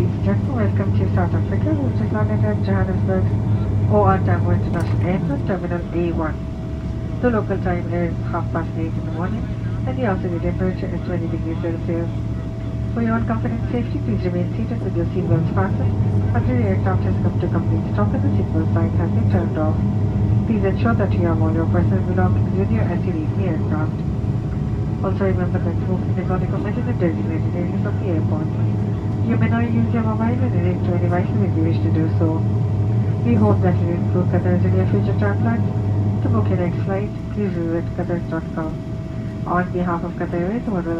Ladies and gentlemen, welcome to South Africa, which is landed at Johannesburg OR Tambo International Airport, Terminal A1. The local time is 8:30 in the morning, and the outside temperature is 20 degrees Celsius. For your own comfort and safety, please remain seated with your seatbelts fastened until the aircraft has come to complete stop and the seatbelt sign has been turned off. Please ensure that you have all your personal belongings with you as you leave the aircraft. Also remember that smoking is only permitted in designated areas of the airport. You may not use your mobile and electronic devices if you wish to do so. We hope that you include Qatar in your future travel plans. To book your next flight, please visit qatars.com. On behalf of Qatar Airways,